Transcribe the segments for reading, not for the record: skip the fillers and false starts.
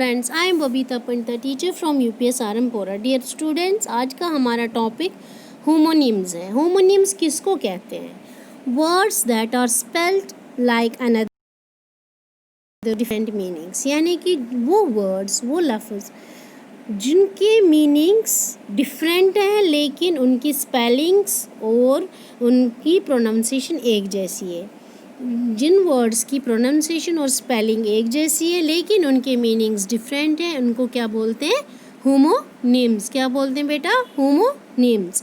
Friends, I am Babita Pandita, teacher from UPS Arampora. Dear students, आज का हमारा टॉपिक होमोनिम्स है। होमोनिम्स किसको कहते हैं? Words that are spelled like another different meanings, यानी कि वो वर्ड्स, वो लफ्ज़ जिनके मीनिंग्स डिफरेंट हैं लेकिन उनकी स्पेलिंग्स और उनकी प्रोनाउंसिएशन एक जैसी है। जिन वर्ड्स की प्रोनाउंसिएशन और स्पेलिंग एक जैसी है लेकिन उनके मीनिंग्स डिफरेंट हैं, उनको क्या बोलते हैं? होमोनिम्स। क्या बोलते हैं बेटा? होमोनिम्स।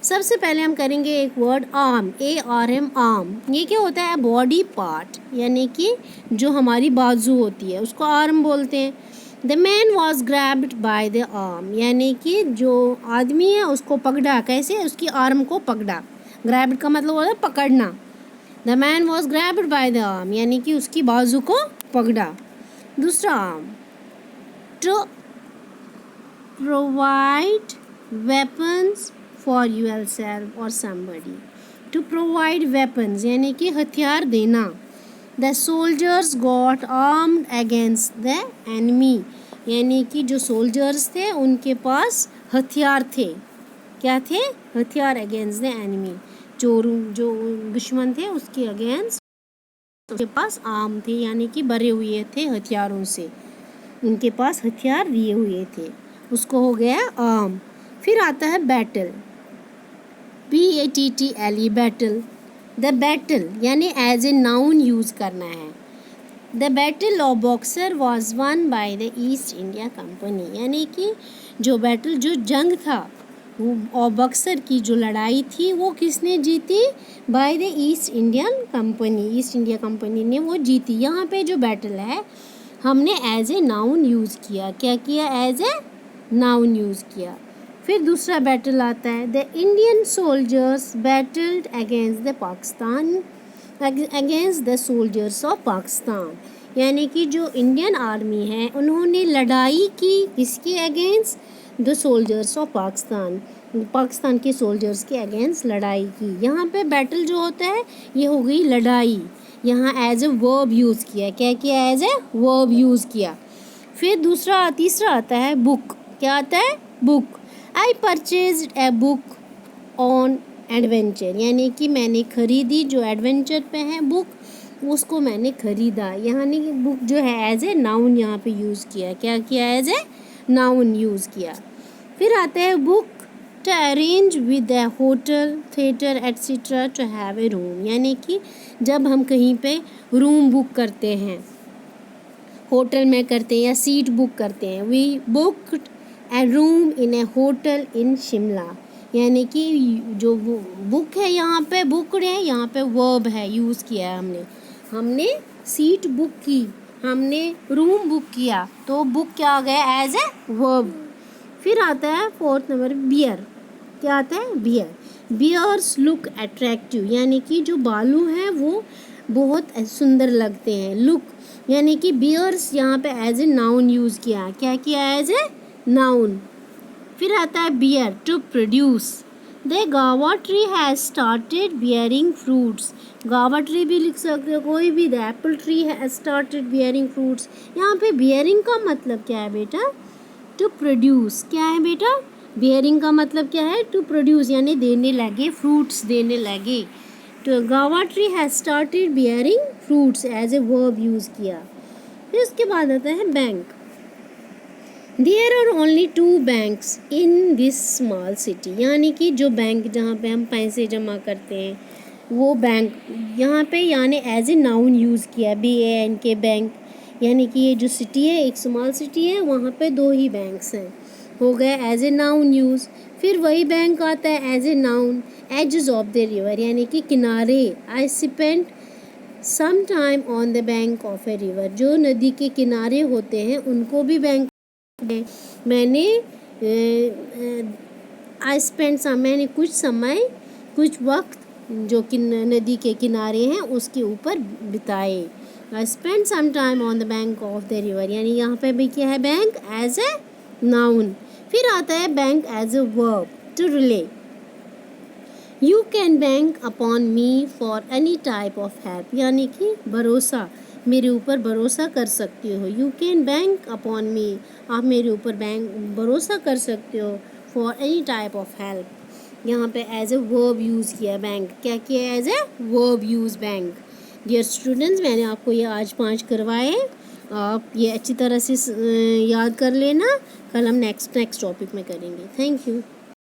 सबसे पहले हम करेंगे एक वर्ड आर्म, ARM, आर्म। ये क्या होता है? बॉडी पार्ट, यानी कि जो हमारी बाजू होती है उसको आर्म बोलते हैं। The man was grabbed by the arm, यानी कि जो आदमी है उसको पकड़ा। कैसे? उसकी आर्म को पकड़ा। ग्रैब्ड का मतलब होता है पकड़ना। The man was grabbed by the arm, यानी कि उसकी बाजू को पकड़ा। दूसरा arm, to provide weapons for yourself और समबडी। टू प्रोवाइड वेपन्स यानी कि हथियार देना। The soldiers got armed against the enemy, यानी कि जो सोल्जर्स थे उनके पास हथियार थे। क्या थे? हथियार अगेंस्ट द एनिमी। जो दुश्मन थे उसके अगेंस्ट उनके पास आर्म थे, यानी कि भरे हुए थे हथियारों से। उनके पास हथियार लिए हुए थे, उसको हो गया आर्म। फिर आता है battle, BATTLE, battle. The battle यानी एज ए नाउन यूज़ करना है। The battle of boxer was one by the east India company, यानी कि जो बैटल, जो जंग था और बक्सर की जो लड़ाई थी वो किसने जीती? By the east Indian company. East India company ने वो जीती। यहाँ पे जो बैटल है हमने एज ए नाउन यूज़ किया। क्या किया? एज ए नाउन यूज़ किया। फिर दूसरा बैटल आता है, the Indian soldiers battled against the Pakistan, against the soldiers of Pakistan, यानी कि जो इंडियन आर्मी है उन्होंने लड़ाई की किसके against? The soldiers of Pakistan, Pakistan के सोल्जर्स के अगेंस्ट लड़ाई की। यहाँ पे बैटल जो होता है ये हो गई लड़ाई। यहाँ एज ए वर्ब यूज़ किया। क्या किया? एज ए वर्ब यूज़ किया। फिर तीसरा आता है बुक। क्या आता है? Book. I purchased a book on adventure, यानी कि मैंने खरीदी, जो एडवेंचर पे है बुक उसको मैंने खरीदा। यानी कि बुक जो है एज ए नाउन यहाँ पे यूज़ किया। क्या किया? एज ए नाउन यूज़ किया। फिर आता है book to arrange with a hotel, theatre etcetera to have a room, यानी कि जब हम कहीं पे रूम बुक करते हैं, होटल में करते हैं या सीट बुक करते हैं। We booked a room in a hotel in Shimla, यानी कि जो बुक है यहाँ पे बुकड है, यहाँ पे वर्ब है यूज़ किया है हमने सीट बुक की, हमने रूम बुक किया, तो बुक क्या आ गया? As a verb. फिर आता है फोर्थ नंबर, बियर। क्या आता है? बियर। बियर्स लुक अट्रैक्टिव, यानी कि जो बालू हैं वो बहुत सुंदर लगते हैं। लुक यानी कि बियर्स यहाँ पे एज ए नाउन यूज़ किया। क्या किया? As a noun. फिर आता है bear, to produce. The guava tree has started bearing fruits. Guava tree भी लिख सकते हो, कोई भी। The apple tree has started bearing fruits. यहाँ पे बियरिंग का मतलब क्या है बेटा? To produce. क्या है बेटा? बियरिंग का मतलब क्या है? टू प्रोड्यूस, यानी देने लगे, फ्रूट्स देने लगे। तो guava tree has started bearing fruits as a verb use किया। फिर उसके बाद आता है bank. There are only 2 banks in this small city, यानी कि जो बैंक जहाँ पे हम पैसे जमा करते हैं वो बैंक यहाँ पे यानी एज ए नाउन यूज़ किया। BANK, बैंक, यानी कि ये जो सिटी है एक स्मॉल सिटी है, वहाँ पे 2 ही बैंक्स हैं, हो गया एज ए नाउन यूज़। फिर वही बैंक आता है as a noun, edges of the river, यानी कि किनारे। I spent some time on the bank of a river, जो नदी के किनारे होते हैं उनको भी बैंक है। मैंने आई स्पेंड सम, मैंने कुछ वक्त जो कि नदी के किनारे हैं उसके ऊपर बिताए। I spend some time on the bank of the river, यानी यहाँ पे भी क्या है? Bank as a noun. फिर आता है bank as a verb, to rely. You can bank upon me for any type of help, यानी कि भरोसा मेरे ऊपर भरोसा कर सकते हो। You can bank upon me, आप मेरे ऊपर भरोसा कर सकते हो। For any type of help, यहाँ पे एज ए वर्ब यूज़ किया बैंक, क्या किया as a verb use bank. Dear students, मैंने आपको ये आज 5 करवाए, आप ये अच्छी तरह से याद कर लेना। कल हम नेक्स्ट टॉपिक में करेंगे। Thank you.